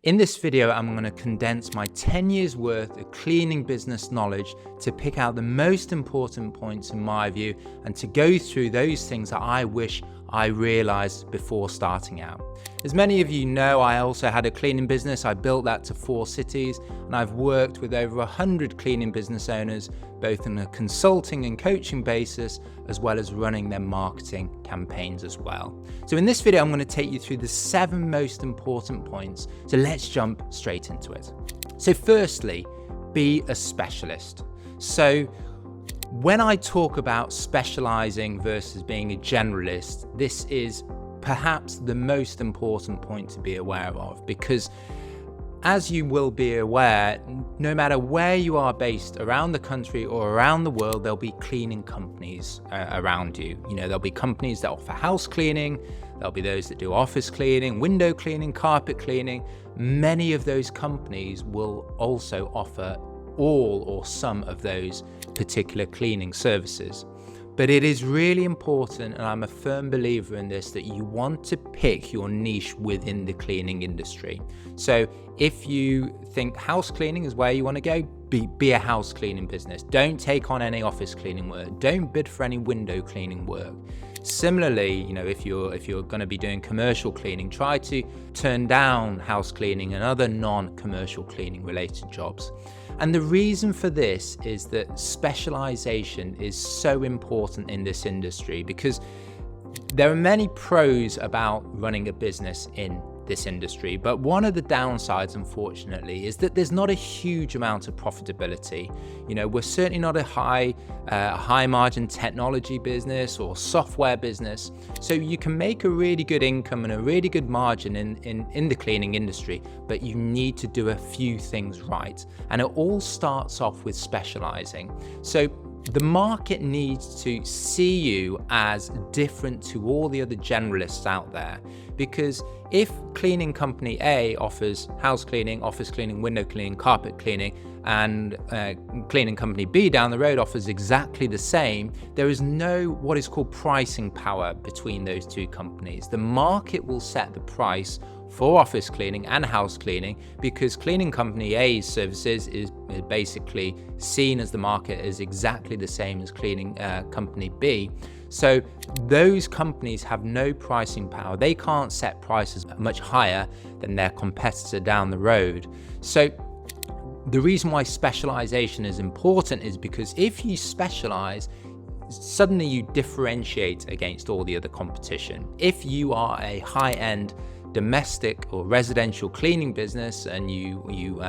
In this video, I'm going to condense my 10 years worth of cleaning business knowledge to pick out the most important points in my view and to go through those things that I wish I realized before starting out. As many of you know, I also had a cleaning business. I built that to 4 cities and I've worked with over 100 cleaning business owners, both on a consulting and coaching basis, as well as running their marketing campaigns as well. So in this video, I'm going to take you through the 7 most important points. So let's jump straight into it. So firstly, be a specialist. So when I talk about specializing versus being a generalist, this is perhaps the most important point to be aware of, because as you will be aware, no matter where you are based around the country or around the world, there'll be cleaning companies around you. You know, there'll be companies that offer house cleaning, there'll be those that do office cleaning, window cleaning, carpet cleaning. Many of those companies will also offer all or some of those particular cleaning services. But it is really important, and I'm a firm believer in this, that you want to pick your niche within the cleaning industry. So if you think house cleaning is where you want to go, be a house cleaning business. Don't take on any office cleaning work. Don't bid for any window cleaning work. Similarly, you know, if you're going to be doing commercial cleaning, try to turn down house cleaning and other non-commercial cleaning related jobs. And the reason for this is that specialization is so important in this industry, because there are many pros about running a business in this industry, but one of the downsides, unfortunately, is that there's not a huge amount of profitability. You know, we're certainly not a high margin technology business or software business, so you can make a really good income and a really good margin in the cleaning industry, but you need to do a few things right, and it all starts off with specializing. So the market needs to see you as different to all the other generalists out there, because if cleaning company A offers house cleaning, office cleaning, window cleaning, carpet cleaning, and cleaning company B down the road offers exactly the same, there is no what is called pricing power between those two companies. The market will set the price for office cleaning and house cleaning, because cleaning company A's services is basically seen as the market as exactly the same as cleaning company B. So those companies have no pricing power. They can't set prices much higher than their competitor down the road. So the reason why specialization is important is because if you specialize, suddenly you differentiate against all the other competition. If you are a high-end domestic or residential cleaning business and you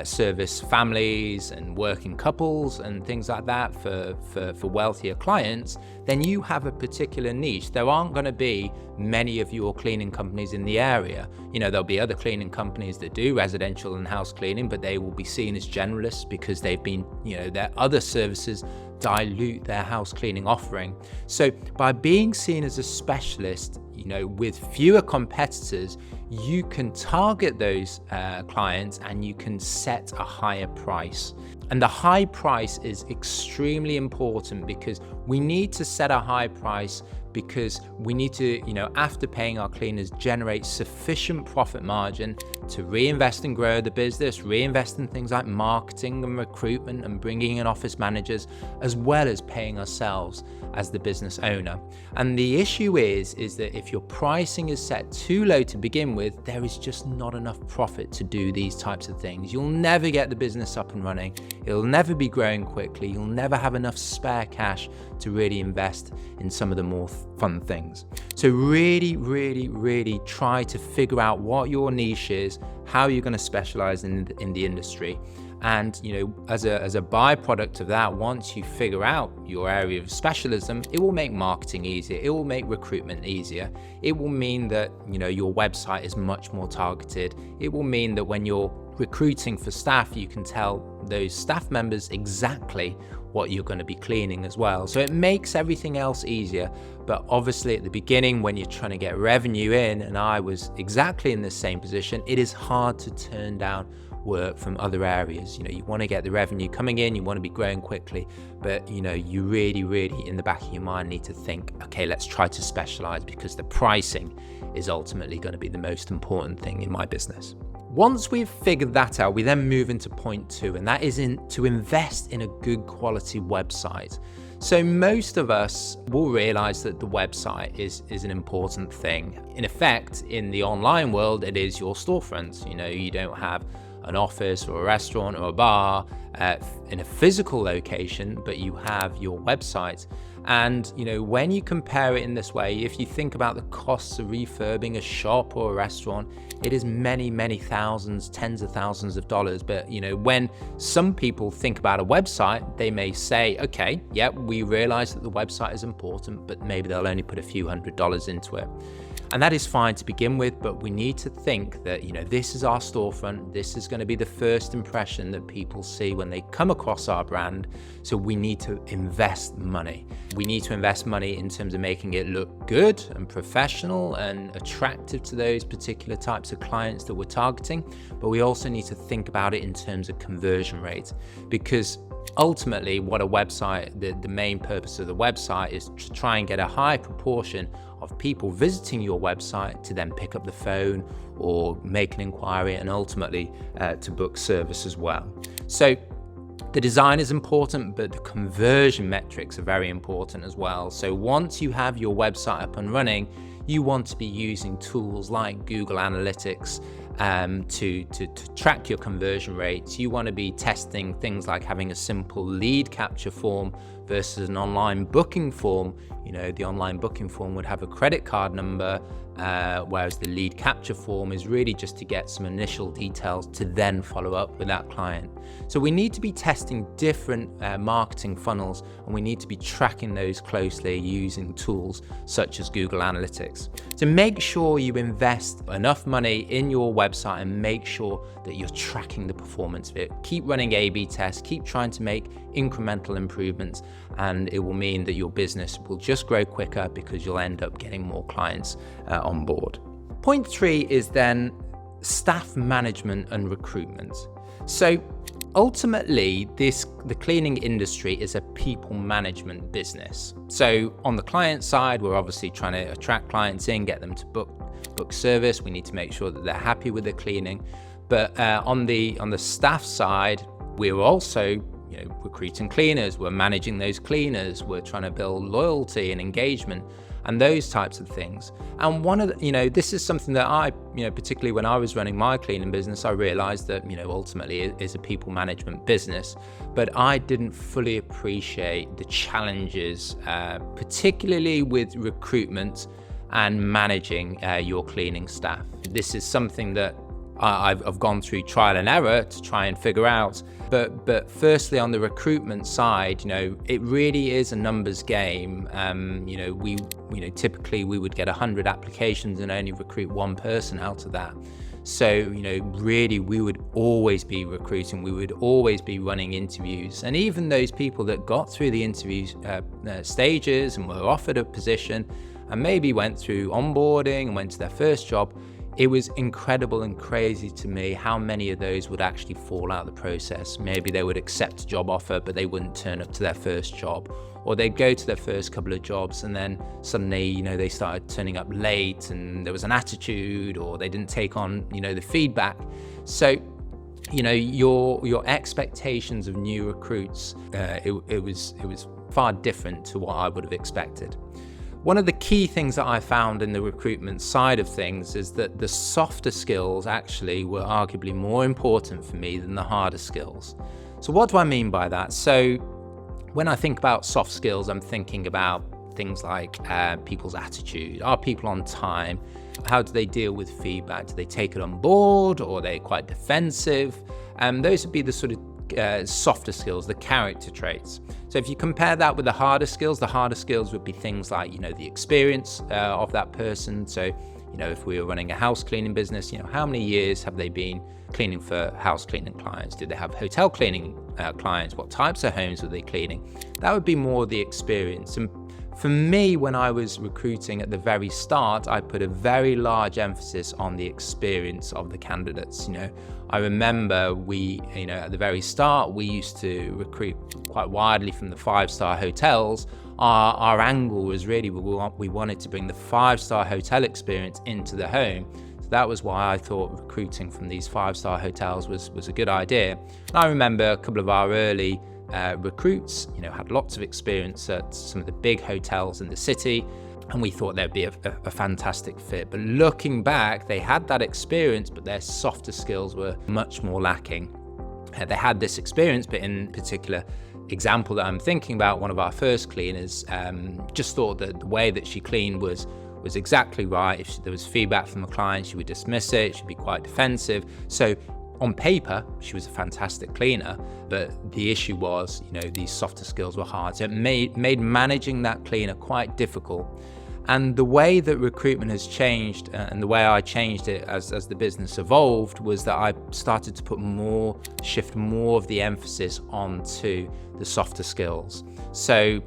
service families and working couples and things like that for wealthier clients, then you have a particular niche. There aren't going to be many of your cleaning companies in the area. You know, there'll be other cleaning companies that do residential and house cleaning, but they will be seen as generalists because they've been, you know, their other services dilute their house cleaning offering. So by being seen as a specialist, you know, with fewer competitors, you can target those clients and you can set a higher price. And the high price is extremely important, because we need to set a high price because we need to, you know, after paying our cleaners, generate sufficient profit margin to reinvest and grow the business, reinvest in things like marketing and recruitment and bringing in office managers, as well as paying ourselves as the business owner. And the issue is that if your pricing is set too low to begin with, there is just not enough profit to do these types of things. You'll never get the business up and running. It'll never be growing quickly. You'll never have enough spare cash to really invest in some of the more fun things. So really try to figure out what your niche is, how you're going to specialize in the industry. And, you know, as a byproduct of that, once you figure out your area of specialism, it will make marketing easier. It will make recruitment easier. It will mean that, you know, your website is much more targeted. It will mean that when you're recruiting for staff, you can tell those staff members exactly what you're going to be cleaning as well. So it makes everything else easier. But obviously at the beginning, when you're trying to get revenue in, and I was exactly in the same position, it is hard to turn down work from other areas. You know, you want to get the revenue coming in, you want to be growing quickly, but you know, you really in the back of your mind need to think, okay, let's try to specialize, because the pricing is ultimately going to be the most important thing in my business. Once we've figured that out, we then move into point 2, and that is to invest in a good quality website. So most of us will realize that the website is an important thing. In effect, in the online world, it is your storefront. You don't have an office or a restaurant or a bar in a physical location, but you have your website. And when you compare it in this way, if you think about the costs of refurbing a shop or a restaurant, it is many thousands, tens of thousands of dollars. But when some people think about a website, they may say, okay, yeah, we realize that the website is important, but maybe they'll only put a few $100s into it. And that is fine to begin with, but we need to think that, this is our storefront. This is going to be the first impression that people see when they come across our brand. So we need to invest money. We need to invest money in terms of making it look good and professional and attractive to those particular types of clients that we're targeting. But we also need to think about it in terms of conversion rate, because ultimately what a website, the main purpose of the website is to try and get a high proportion of people visiting your website to then pick up the phone or make an inquiry, and ultimately to book service as well. So the design is important, but the conversion metrics are very important as well. So once you have your website up and running, you want to be using tools like Google Analytics to track your conversion rates. You want to be testing things like having a simple lead capture form versus an online booking form. The online booking form would have a credit card number, whereas the lead capture form is really just to get some initial details to then follow up with that client. So we need to be testing different marketing funnels, and we need to be tracking those closely using tools such as Google Analytics. So make sure you invest enough money in your website and make sure that you're tracking the performance of it. Keep running A/B tests, keep trying to make incremental improvements, and it will mean that your business will just grow quicker because you'll end up getting more clients on board. Point 3 is then staff management and recruitment. So ultimately, the cleaning industry is a people management business. So on the client side, we're obviously trying to attract clients in, get them to book service. We need to make sure that they're happy with the cleaning. But on the staff side, we're also recruiting cleaners. We're managing those cleaners. We're trying to build loyalty and engagement and those types of things. And one of the, this is something that I, particularly when I was running my cleaning business, I realized that, ultimately it is a people management business, but I didn't fully appreciate the challenges, particularly with recruitment and managing your cleaning staff. This is something that I've gone through trial and error to try and figure out. But firstly, on the recruitment side, it really is a numbers game. Typically we would get 100 applications and only recruit one person out of that. So, really we would always be recruiting. We would always be running interviews. And even those people that got through the interview stages and were offered a position and maybe went through onboarding and went to their first job, it was incredible and crazy to me how many of those would actually fall out of the process. Maybe they would accept a job offer, but they wouldn't turn up to their first job, or they'd go to their first couple of jobs and then suddenly, they started turning up late and there was an attitude, or they didn't take on, the feedback. So, your expectations of new recruits, it was far different to what I would have expected. One of the key things that I found in the recruitment side of things is that the softer skills actually were arguably more important for me than the harder skills. So what do I mean by that? So when I think about soft skills, I'm thinking about things like people's attitude. Are people on time? How do they deal with feedback? Do they take it on board, or are they quite defensive? Those would be the sort of softer skills, the character traits. So if you compare that with the harder skills would be things like, the experience of that person. So, if we were running a house cleaning business, how many years have they been cleaning for house cleaning clients? Did they have hotel cleaning clients? What types of homes were they cleaning? That would be more the experience. And for me, when I was recruiting at the very start, I put a very large emphasis on the experience of the candidates. I remember at the very start, we used to recruit quite widely from the 5-star hotels. Our angle was really we wanted to bring the 5-star hotel experience into the home. So that was why I thought recruiting from these 5-star hotels was a good idea. And I remember a couple of our early recruits, had lots of experience at some of the big hotels in the city, and we thought they'd be a fantastic fit. But looking back, they had that experience, but their softer skills were much more lacking. They had this experience, but in particular example that I'm thinking about, one of our first cleaners just thought that the way that she cleaned was exactly right. If there was feedback from a client, she would dismiss it, she'd be quite defensive. So on paper, she was a fantastic cleaner, but the issue was, these softer skills were hard. So it made managing that cleaner quite difficult. And the way that recruitment has changed, and the way I changed it as the business evolved, was that I started to shift more of the emphasis onto the softer skills. So,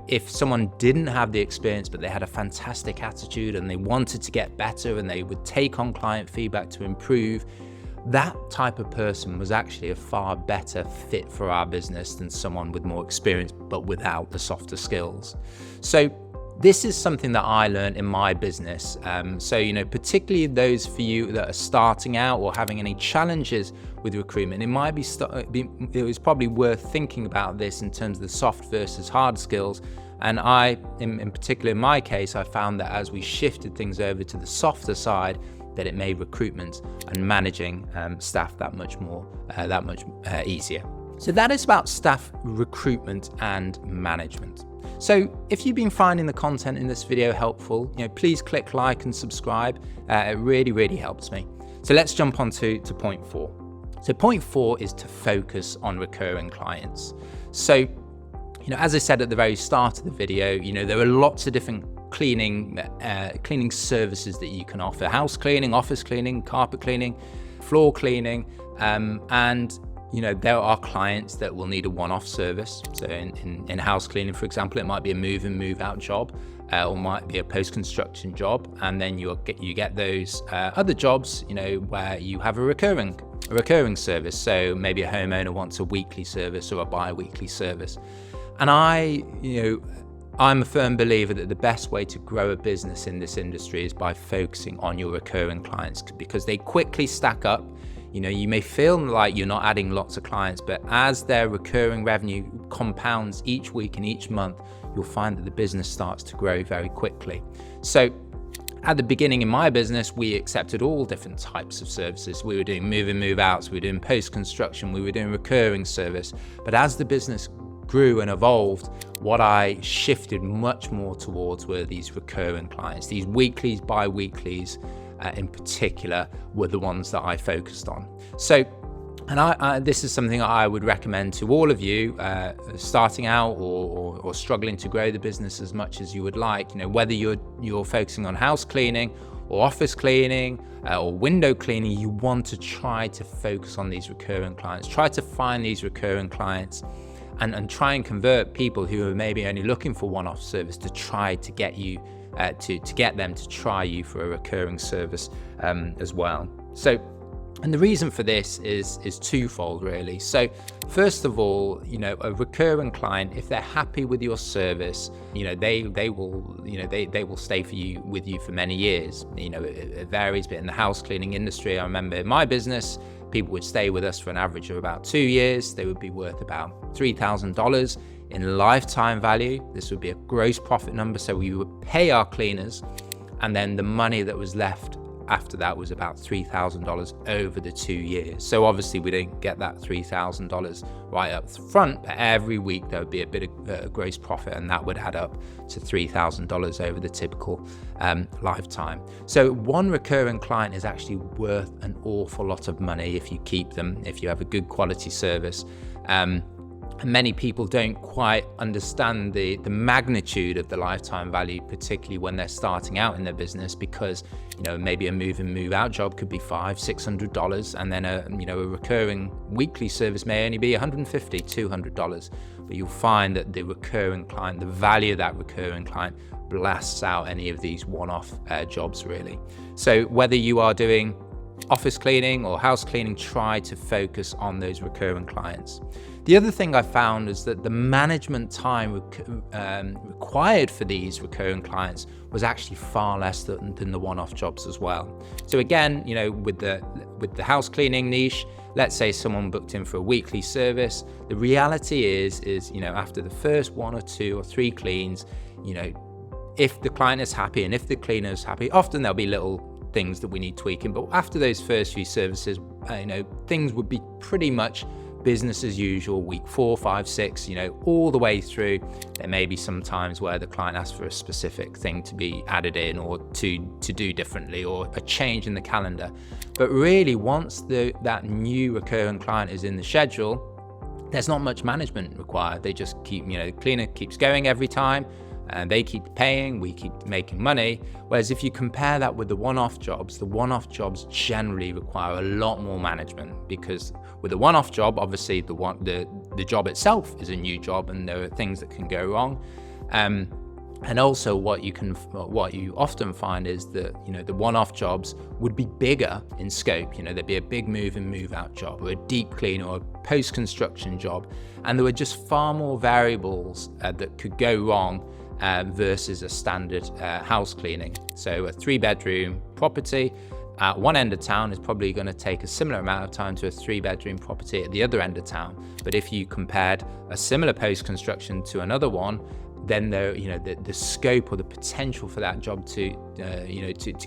if someone didn't have the experience, but they had a fantastic attitude and they wanted to get better and they would take on client feedback to improve, that type of person was actually a far better fit for our business than someone with more experience, but without the softer skills. So this is something that I learned in my business. So, particularly those for you that are starting out or having any challenges with recruitment, it was probably worth thinking about this in terms of the soft versus hard skills. And in particular, in my case, I found that as we shifted things over to the softer side, that it made recruitment and managing staff that much easier. So that is about staff recruitment and management. So if you've been finding the content in this video helpful, please click like and subscribe. It really, really helps me. So let's jump on to point 4. So point 4 is to focus on recurring clients. So, as I said at the very start of the video, there are lots of different cleaning services that you can offer: house cleaning, office cleaning, carpet cleaning, floor cleaning, and there are clients that will need a one-off service. So in house cleaning, for example, it might be a move in, move out job, or might be a post-construction job, and then you get those other jobs, where you have a recurring service. So maybe a homeowner wants a weekly service or a bi-weekly service. And I'm a firm believer that the best way to grow a business in this industry is by focusing on your recurring clients, because they quickly stack up. You may feel like you're not adding lots of clients, but as their recurring revenue compounds each week and each month, you'll find that the business starts to grow very quickly. So at the beginning in my business, we accepted all different types of services. We were doing move in, move outs, we were doing post-construction, we were doing recurring service. But as the business grew and evolved, what I shifted much more towards were these recurring clients. These weeklies, bi-weeklies, in particular, were the ones that I focused on. So, and this is something I would recommend to all of you starting out or struggling to grow the business as much as you would like. Whether you're focusing on house cleaning or office cleaning or window cleaning, you want to try to focus on these recurring clients. Try to find these recurring clients and try and convert people who are maybe only looking for one-off service to try to get you to get them to try you for a recurring service as well. So, and the reason for this is twofold, really. So first of all, a recurring client, if they're happy with your service, they will stay with you for many years. It varies, but in the house cleaning industry, I remember in my business, people would stay with us for an average of about 2 years. They would be worth about $3,000 in lifetime value. This would be a gross profit number. So we would pay our cleaners, and then the money that was left after that was about $3,000 over the 2 years. So obviously we didn't get that $3,000 right up front, but every week there would be a bit of gross profit, and that would add up to $3,000 over the typical lifetime. So one recurring client is actually worth an awful lot of money if you keep them, if you have a good quality service. Many people don't quite understand the magnitude of the lifetime value, particularly when they're starting out in their business, because maybe a move in, move out job could be $500-$600, and then a recurring weekly service may only be $150-$200. But you'll find that the recurring client, the value of that recurring client, blasts out any of these one-off jobs, really. So whether you are doing office cleaning or house cleaning, try to focus on those recurring clients. The other thing I found is that the management time required for these recurring clients was actually far less than the one-off jobs as well. So again, with the house cleaning niche, let's say someone booked in for a weekly service. The reality is after the first 1 or 2 or 3 cleans, if the client is happy and if the cleaner is happy, often there'll be little things that we need tweaking, but after those first few services, things would be pretty much business as usual. Week 4, 5, 6, all the way through. There may be some times where the client asks for a specific thing to be added in or to do differently, or a change in the calendar. But really, once that new recurring client is in the schedule, there's not much management required. They just keep, the cleaner keeps going every time, and they keep paying, we keep making money. Whereas if you compare that with the one-off jobs generally require a lot more management, because with a one-off job, obviously the job itself is a new job and there are things that can go wrong. And also what you often find is that, the one-off jobs would be bigger in scope. There'd be a big move and move out job, or a deep clean, or a post-construction job. And there were just far more variables that could go wrong versus a standard house cleaning. So a 3-bedroom property at one end of town is probably going to take a similar amount of time to a 3-bedroom property at the other end of town. But if you compared a similar post-construction to another one, then the scope or the potential for that job to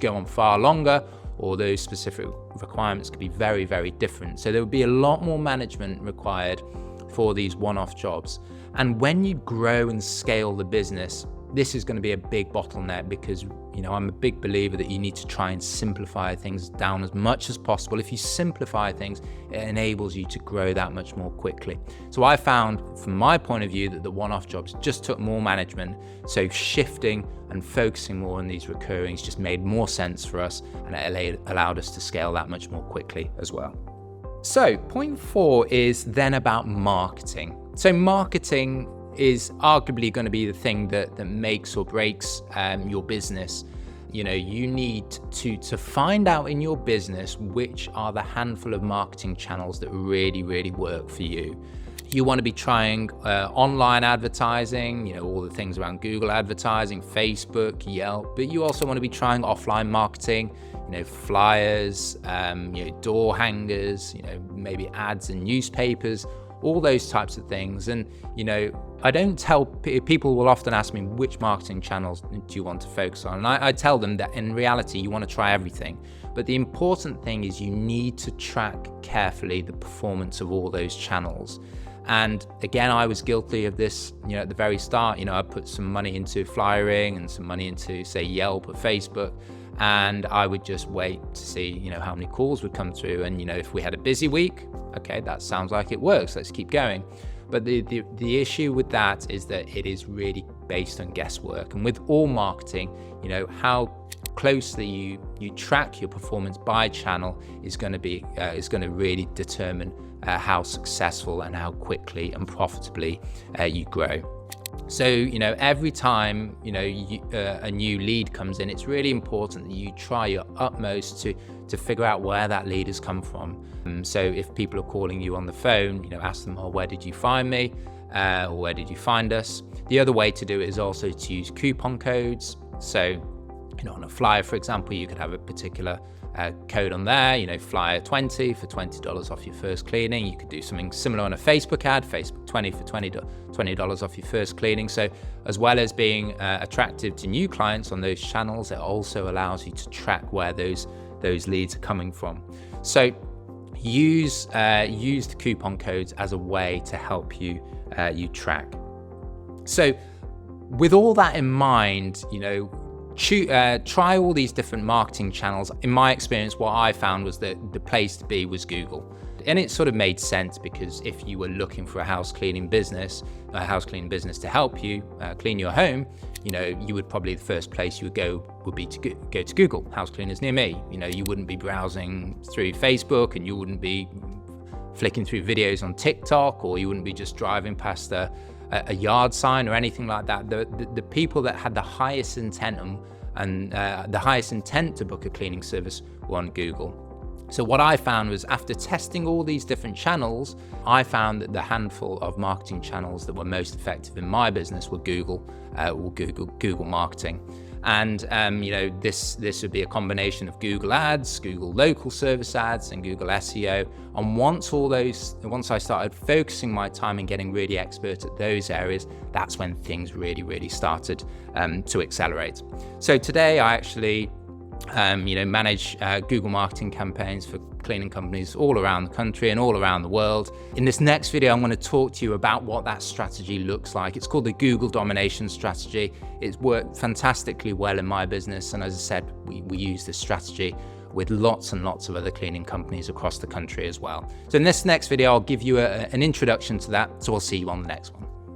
go on far longer, or those specific requirements could be very, very different. So there would be a lot more management required for these one-off jobs. And when you grow and scale the business, this is going to be a big bottleneck, because I'm a big believer that you need to try and simplify things down as much as possible. If you simplify things, it enables you to grow that much more quickly. So I found, from my point of view, that the one-off jobs just took more management. So shifting and focusing more on these recurrings just made more sense for us, and it allowed us to scale that much more quickly as well. So point 4 is then about marketing. So marketing is arguably going to be the thing that makes or breaks your business. You need to find out in your business which are the handful of marketing channels that really, really work for you. You want to be trying online advertising, all the things around Google advertising, Facebook, Yelp, but you also want to be trying offline marketing, flyers, door hangers, maybe ads in newspapers, all those types of things. And, I don't tell people will often ask me, which marketing channels do you want to focus on? And I tell them that in reality, you want to try everything. But the important thing is you need to track carefully the performance of all those channels. And again, I was guilty of this, at the very start. I put some money into flyering and some money into, say, Yelp or Facebook, and I would just wait to see, how many calls would come through. And, if we had a busy week, okay, that sounds like it works, let's keep going. But the issue with that is that it is really based on guesswork. And with all marketing, how closely you track your performance by channel is going to really determine how successful and how quickly and profitably you grow. So, every time, a new lead comes in, it's really important that you try your utmost to figure out where that lead has come from. So if people are calling you on the phone, ask them, where did you find me? Or where did you find us? The other way to do it is also to use coupon codes. So, on a flyer, for example, you could have a particular code on there, flyer 20 for $20 off your first cleaning. You could do something similar on a Facebook ad, Facebook 20 for $20 off your first cleaning. So as well as being attractive to new clients on those channels, it also allows you to track where those leads are coming from. So use the coupon codes as a way to help you track. So with all that in mind, try all these different marketing channels. In my experience, what I found was that the place to be was Google. And it sort of made sense, because if you were looking for a house cleaning business to help you clean your home, you would probably, the first place you would go would be to go to Google, house cleaners near me. You wouldn't be browsing through Facebook, and you wouldn't be flicking through videos on TikTok, or you wouldn't be just driving past a yard sign or anything like that. The people that had the highest intent and the highest intent to book a cleaning service were on Google. So what I found was, after testing all these different channels, I found that the handful of marketing channels that were most effective in my business were Google marketing. And this would be a combination of Google ads, Google local service ads, and Google SEO. And once I started focusing my time and getting really expert at those areas, that's when things really started to accelerate. So today I actually manage Google marketing campaigns for cleaning companies all around the country and all around the world. In this next video, I'm going to talk to you about what that strategy looks like. It's called the Google domination strategy. It's worked fantastically well in my business, and as I said, we use this strategy with lots and lots of other cleaning companies across the country as well. So in this next video, I'll give you an introduction to that, so I'll see you on the next one.